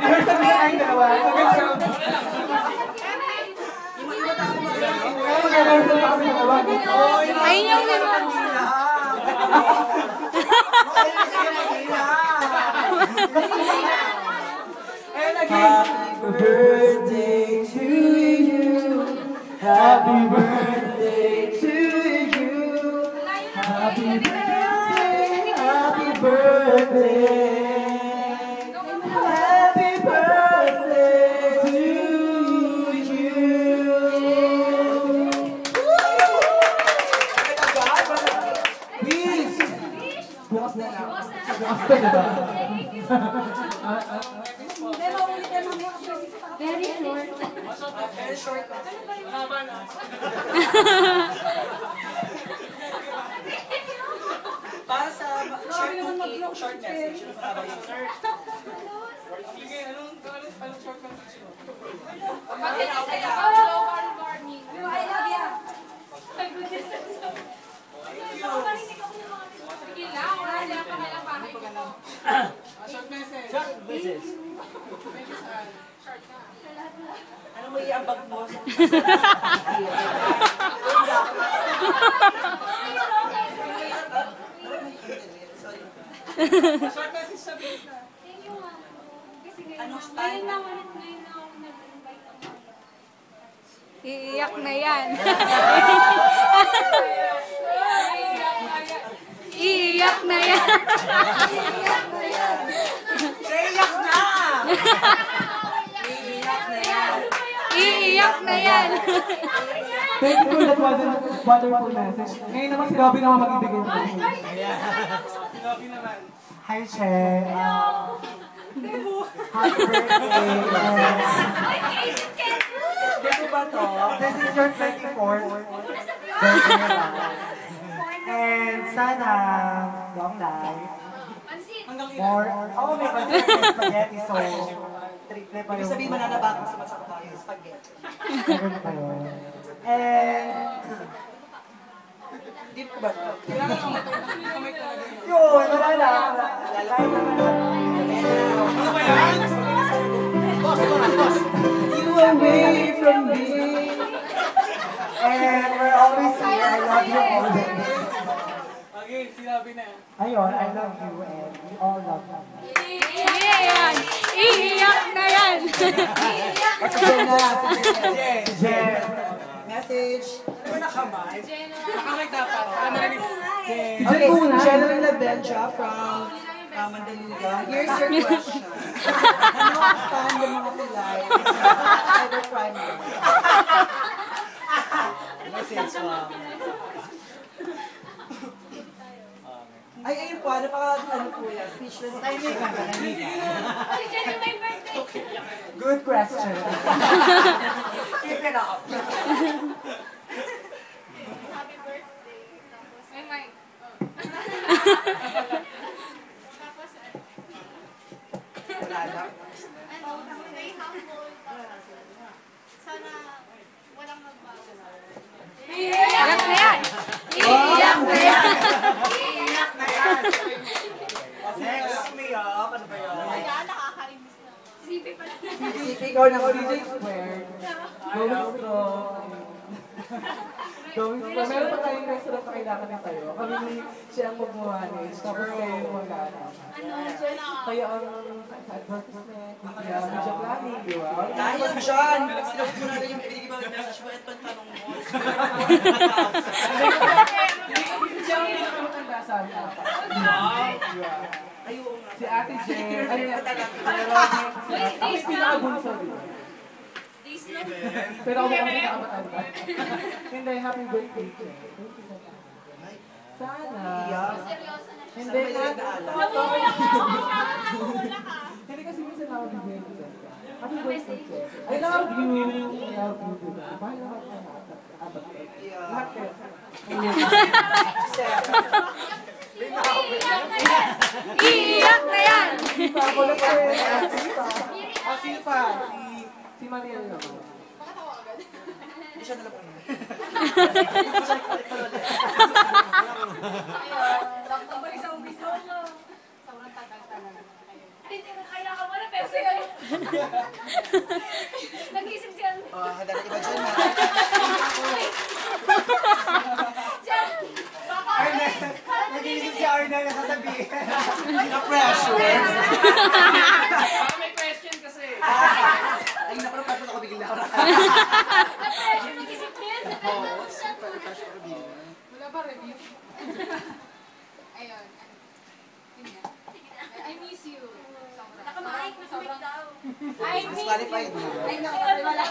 Rehearsal na tayong dalawa. Mag-rehearsal pa kami dalawa. Ayun yung limon. Happy birthday to you. Happy birthday to you. Happy birthday. Happy birthday. Happy birthday to you. Please. Bukas na lang. Bukas na lang. Very short. Very short. Para sa short message, ano pa ba yun, sir? Sige, anong short message mo? Maganda sa'yo. Hello, Barney. I love you. Sige lang, wala sila pa kailang bahay ko. Short message. Short message. Ano mo iambag mo? Short message sa bilis na. Thank you, ma'am. Kasi Anong style? ngayon na ako nag-invite ako. Iiyak na yan. Iiyak na yan. Iiyak na! Iiyak na yan. Thank you for that wonderful message. Ngayon naman si Robby naman magbibigay ng Si Robby naman. Hi, Che. Happy birthday. Dito ba to? This is your 24th birthday na. And sana, long life. More, oh, may pansit and spaghetti, so triple pa yung... Ibig sabihin mananabakang sa masarap tayo, spaghetti. Meron pa yun. And... Deep ko ba ito? Kailangan ko kamay talaga yun. Yun, wala na. Lalay naman natin. Ano ba yan? Boss, boss. You away from me. And we're always here. I love you always. Okay, sinabi na yan. Ayun, I love you and we all love you. Iiyak. Iiyak na yan. Si Jen na. Si Jen. Message. Ano na kamay? Nakamay dapat. Okay, General Labenja from Mandaluga. Here's your question. Ano ang stand ng mga tulay sa cybercrime? Message lang. Ay, ayun po, ano po yan? Speechless. Timing ka ba? Good question. Keep it up. Happy birthday. Ay, Mike. Very humble. Sana walang magbago. Iiyak na yan. Iiyak na yan. Iiyak na yan. Next, umiyak. Ano ba yun? Kaya nakakainis na. Sipi pala. Sipi ikaw ng DJ Square. Going strong. Going strong. Meron pa tayong restaurant na kailangan na tayo. Kami ni siya ang mag-manage. Tapos kayo yung mag-ano. Kayo ang sa advertisement. Kaya media planning, di ba? Dahil dyan! Sinabot mo natin yung pinigibang message mo at pagtanong mo. Hindi siya ang pinakamatanda sa amin. Si Ate Jen. Ano yan? Ako yung pinakabunso, di ba? Pero ako ang pinakamatanda. Hindi, happy birthday, Jen. Sana. Hindi na. Hindi kasi minsan ako bibigyan ko. Happy birthday, Jen. I love you. I love you. Mahal naman ka na. Lahat kayo. Iiyak na yan. Sipa, wala pa rin. Sipa. Si Mariel naman. Hindi siya nalapang naman. Sobrang tagal talaga. Hindi na kaya ka muna, pero sige. Nag-isip siya. Handa na iba dyan na. Arnel, nag-iisip si Arnel na sasabihin. Na-pressure. May question kasi. Ay, naprapasyon ako bigla. Na-pressure, nag-isip din. Oo, super pressure ako bigla. Wala ba review? Ayun. Yun nga. I miss you. Nakamahik na Sobrang daw. I miss you. Disqualified na. Ay, naku, wala.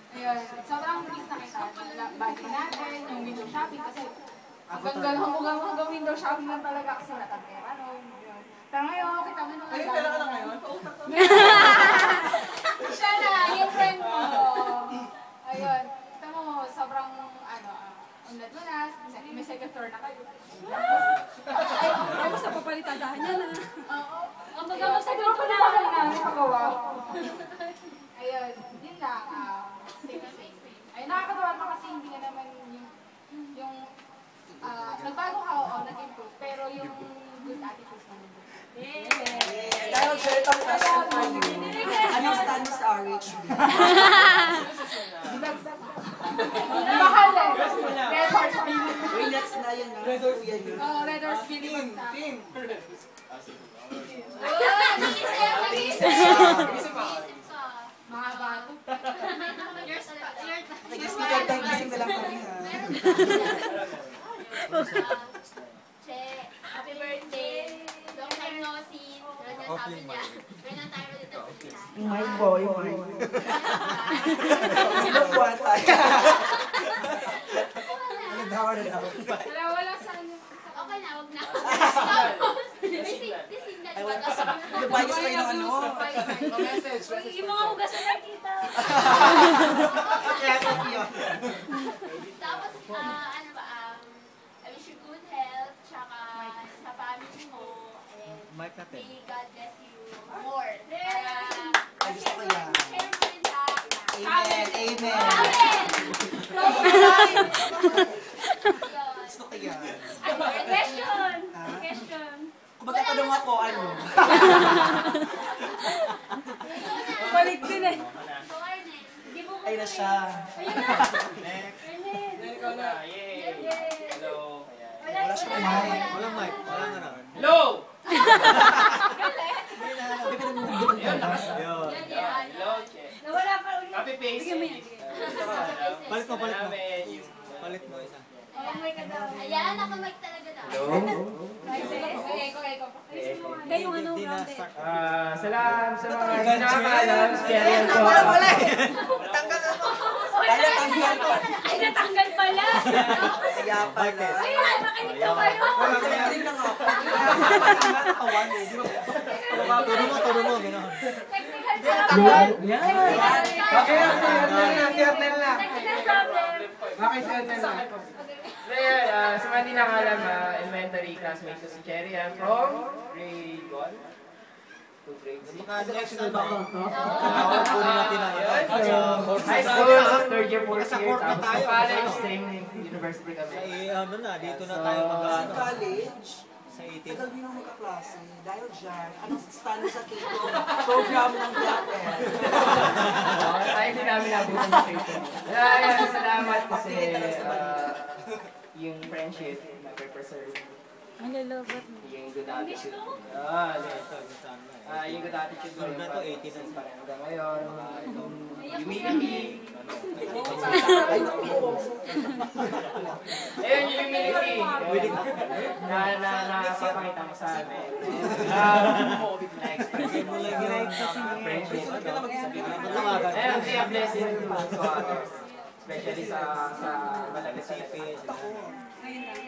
Ayun. Sobrang miss na kita. Bali natin, yung window shopping kasi hanggang window shopping lang talaga kasi wala tayong pera noon. Yun. Pero ngayon, kita mo naman. Ayun, pera ka na ngayon? Siya na, yung friend mo. Ayun. Kita mo, sobrang, unlad mo na, may second floor na kayo. Ay, mas napapalitadahan niya na. Oo. Ang magamang sa grupo na ako na nakagawa. Ayun, yun lang. Stay safe. Ay, nakakatawa pa kasi hindi nga naman yung nagbago ka, oo, nag-improve. Pero yung good attitude mo nandun. Dahil siya itong passion for you. Anong stand mo sa RH? Mahal eh. Red Horse Feeling. Uy, next na yan na. Kuya niyo. Oo, Red Horse Feeling. Nag-isip ka. Mga bato. Nag-isip ka tayo, gising na lang kami ha. Che, happy birthday. Long time no see. Pero niya sabi niya. Pero nang tayo dito. Yung mic po, yung mic. Inupuan tayo. Wala sa ano. Okay na, wag na. Tapos, may signal Ay, ba? wala pa. Nagbayas kayo ng ano. Yung mga hugasan nakita. Kaya ito yun. Tapos, ano ba, I wish you good health, tsaka sa family mo, and Mic natin. may God bless you more. Ay, gusto ko yan. Share mo rin sa Amen. Amen. Amen! Gusto ko yan. Question! Question. Kung magtatanong ako, ano? Balik din eh. Ay na siya. Ikaw na. Yay! Hello. Wala siya Mic. Walang mic. Walang ano. Hello! May pinag-uubot ka. Yun. Hello, Che. Nawala pa ulit. Copy paste. Palit mo, palit mo. Namin yung... Palit mo isa. Oh my God. Ayan, nakamag talaga daw. Kaya yung ano, Hindi na rounded. start. sa mga hindi nakakaalam, si Ariel to. Wala eh. Tanggal na mo. Kaya tanggal ko. Ay, natanggal pala. Kaya pala. Ay, makinig daw kayo. Magaling na nga ako. Nakawan eh. Di ba? Turo mo, gano'n. Technical problem. Yan. Okay na, si Arnel na. Technical problem. Okay, si Arnel na. Ngayon, sa mga hindi nakaalam, elementary classmate ko si Cherry. I'm from grade 1 to grade 6. Next na ba ito? Kunin natin ang High school, third year, fourth Nasa year. court na Tapos tayo. sa college, same university kami. Ano na, dito na tayo Sa mag-ano. college, Sa 18. tagal din ako magkaklase. Dahil dyan, anong stand sa Kiko? Program ng Blackhead. Tayo din namin nabutan ng paper. Kaya salamat kasi yung friendship nag-preserve Ang lalabat mo. yung good attitude. Yung good attitude mo Na to, 18 na pa rin hanggang ngayon. Humility. Ay, naku. Ayun, yung humility. Napapakita mo sa amin. Na-express mo lang yung friendship. Ayun, be a blessing to others. Especially sa malapit sa lapit.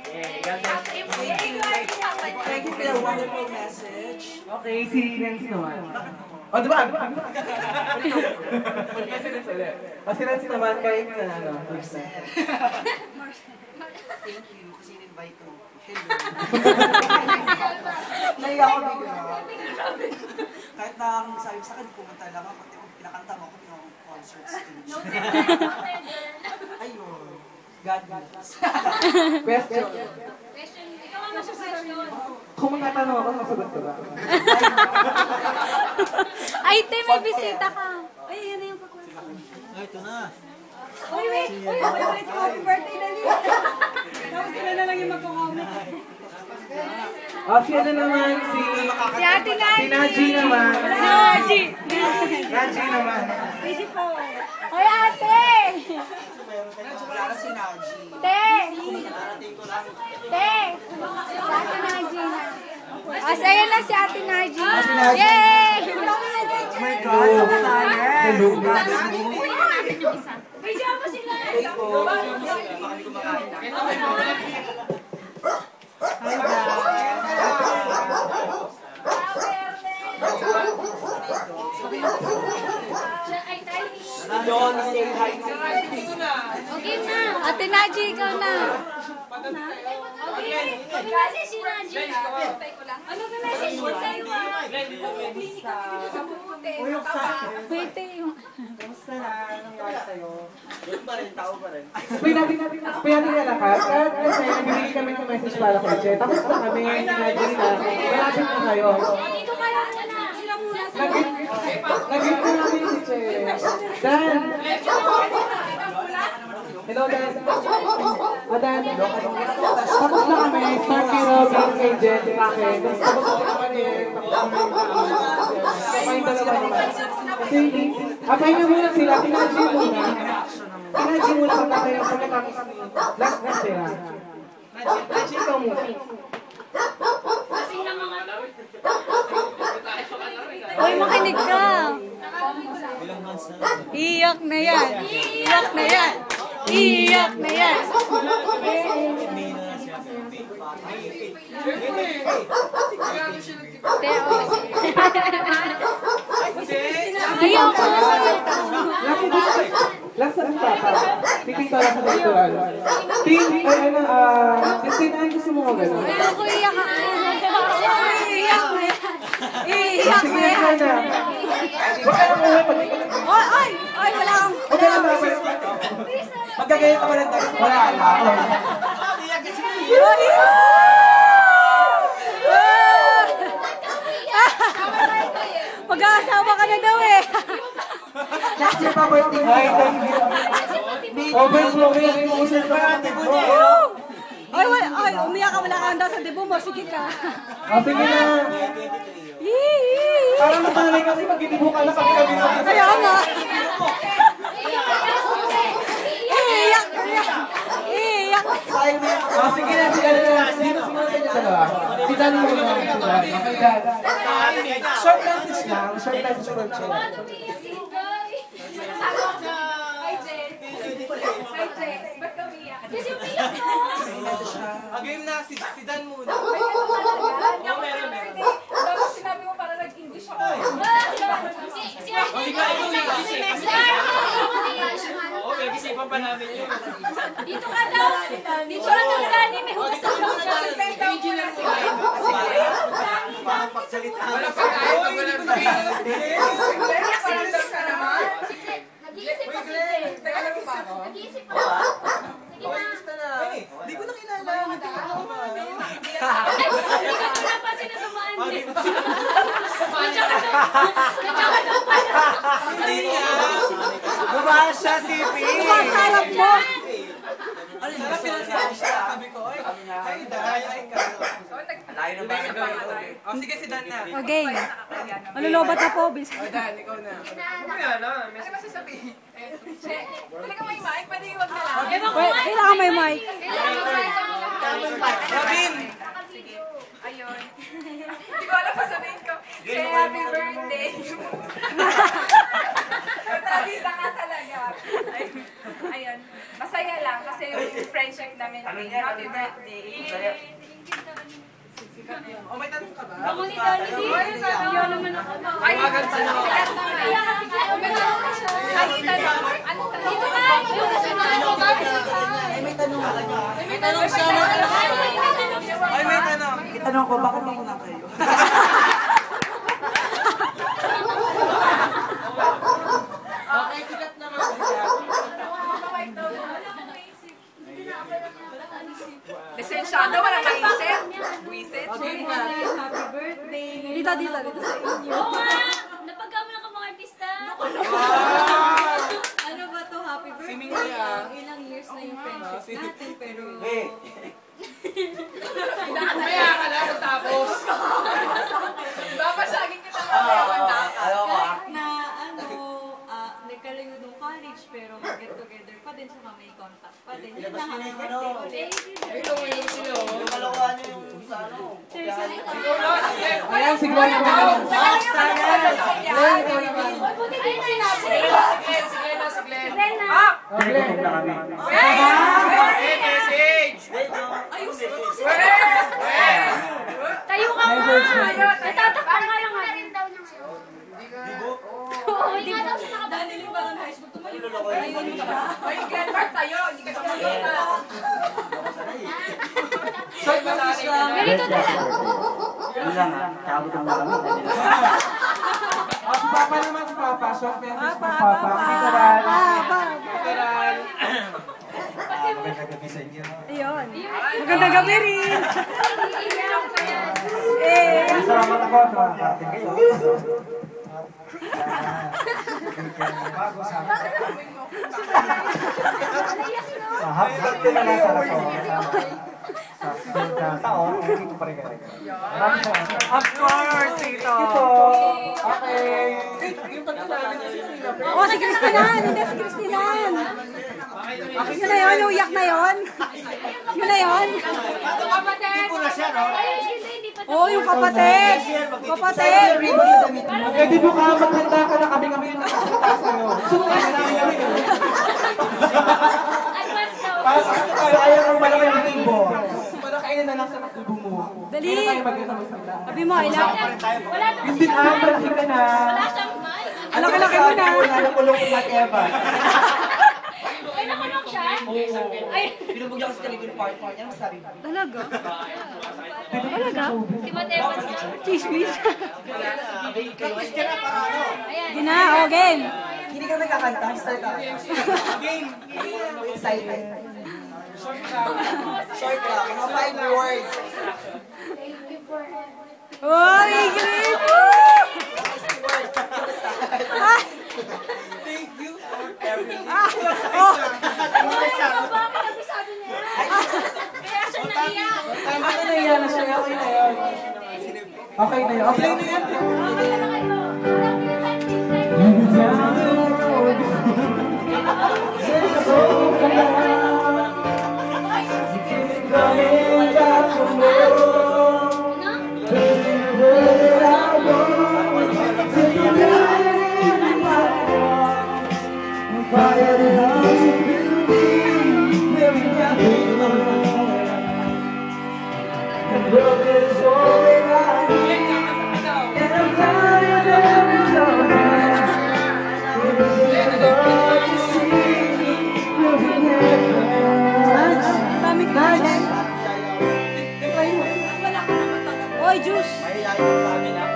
Yeah, God bless. Thank you for your wonderful message. Okay, si Lance naman. O, di ba? Si Lance naman, kahit na ano. Thank you kasi in-invite mo. Hello. Naiya ako bigla. Kahit na ang sabi sa akin, pumunta lang ako. Pinakanta mo ako yung concert stage. Ayun. God bless. Question. Question. Ikaw ang nasa question. Kung mga tanong ako, masagot ko ba? Ay, te, may bisita ka. Ay, yan na yung kakwento. Ay, ito na. Uy, wait. Uy, ulit yung happy birthday na niya. Tapos sila na lang yung magkakomment. Si ano naman, si Ate Naji. Si Naji naman. Naji. Naji naman. Busy po. Uy, ate. Wala na si Naji. Te. Te. Si Ate Naji na. Ayan na si Ate Naji. Si Naji. Yay! Oh my God, so excited! Hello, Video mo sila. Hi, guys! Doon, say hi. Okay na. Ate Naji, ikaw na. Okay. Mag-message si Naji. Ano ba message mo sa'yo? Uy, excited! Wait, yung... Kamusta na? Anong nangyari sa'yo? Doon pa rin, tao pa rin. Pwede natin na lahat. Kasi nagbibigay kami ng message para kay Che. Tapos na kami, sinadya na. Malapit na kayo. Dito kayo na. Sila muna. Nag-give ko namin si Che. Dan! Hello, Dan. Dan. Tapos na kami. Start kay Robin, kay Jen, sa akin. Tapos na kami. Kapain dalawa naman. Kasi, apay na muna sila. Pinaji muna. Pinaji muna pagkatapos ni last na sila. Naji, ikaw muna. Uy, makinig ka. Iyak na yan. Iyak na yan. Iyak na yan. Ayaw ko. Last na papa. Titing pala sa restaurant. Tintahan gusto mo ko gano'n. Ayaw ko iyak ako. Iyak na yan. Iyak na yan. Huwag ka lang uwi pag Ay, wala akong... Huwag ka lang uwi. Magkagaya ka wala tayo. Wala lang. Mag-aasawa ka na daw eh. That's your birthday. Hi, thank you. Overflowing yung usan pa natin. Ay, umiyak ka, wala ka daw sa debo mo. Sige ka. Sige na. Para matanay kasi mag-idibo ka na kami na. Kaya nga. Iyak. Iyak. Sige na, sila na. Dito siguro sa inyo dalawa. Si Dan mo na. Okay, Dan. Short message lang. Short message for Che. Hi, Jen. Hi, Jen. Ba't ka umiyak? Kasi umiyak ko. Game na, si Dan muna. Ay, ano talaga? Hindi ako birthday. Dapat sinabi mo para nag-English ako. Oo, may isipan pa namin yun. Dito ka daw. Dito ka daw, Dani. May hugas ang mga Wala pa tayo, wala pa tayo. Nag-iisip pa si Jen. Nag-iisip pa. Sige na. Hindi ko na kilala. Hindi ka pinapansin na tumaan din. Tsaka daw pala. Gumawa siya, CP! Sarap mo. Sarap pinansin siya. Sabi ko, ay, Dan, ay, ka. Layo na ba sa gawin? Oh, sige, si Dan na. Okay. Malulobat na po, bis. Dan, ikaw na. Kaya na. Ano ba sasabihin? Che, talaga may mic? Pwede huwag na lang. Kailangan may mic. Robin! Ayun. Hindi ko alam pa sabihin ko. Che, happy birthday. Matagita ka talaga. Ayun. Masaya lang kasi yung friendship namin. Happy birthday. Oh, may tanong ka ba? Ako ni Dani, di. Ayaw naman ako. Ay, sikat naman. May tanong ka siya. Anong tanong? Anong tanong? Dito ka. Yung kasunod ko ba? May tanong ako. May tanong siya. Ay, may tanong. Itanong ko, bakit ako na kayo? Okay, sikat naman siya. Lisensyado, walang maisip. Buisit. Dito sa inyo. Oo nga. Napagkamo na siya may contact pa din. Ilabas nyo na yung ano. Ito, sila. Yung kalawa nyo yung sa ano. Ayan, sige na ba? Buti din sinabi. Si Glenn. Glenn na kami. Message! Tayo ka nga. Natatakpan nga lang Wala rin daw niya ngayon. Oo, di ba? Dahil yung parang high school, tumayo. Ay, Glenmark tayo. Hindi ka tumakita. Ganito na lang. Yun lang ha. Kabot ang kami. Si Papa naman, si Papa. Short message from Papa. Literal. Literal. Magandang gabi sa inyo. Ayun. Magandang gabi rin. Salamat ako. Nakakarating kayo. Bago sa akin. Sa happy na lang sana po. Sa sunod na taon, hindi ko pa rin gano'n. Maraming salamat. Of course, ito. Okay. Oh, si Cristinan. Hindi, si Cristinan. Yun na yun, yung iyak na yun. Yun na yun. Oh, yung kapatid. Kapatid. Eh, di ba ka, maghanda ka na kami yung nakasalita sa'yo. Sukat na namin. Sayang ang malaki ng tibo. Malakainin na lang sa tubo mo. Dali. Hindi na tayo magkita. Sabi mo, ilang. Hindi na, malaki ka na. Alaki-laki mo na. Wala na kulong kung Eva. Ay, nakulong siya? Ay, Binubog niya kasi kalito yung part-part niya. Ano sabi mo? Talaga? Talaga? si Matewas niya. Chismis. Practice ka na para ano? Gina, o game. Hindi ka nagkakanta. Start ka. Game. Excited. Short lang. Mga 5 words. Uy, great! Thank you for everything. Oh, Bakit ang sabi niya? Kaya siya naiyak. Tama na naiya na siya. Okay na yun. Okay na yun. Okay na yun. Okay na kayo. dami ka na. Oy, juice. Mahihayin sa amin ha.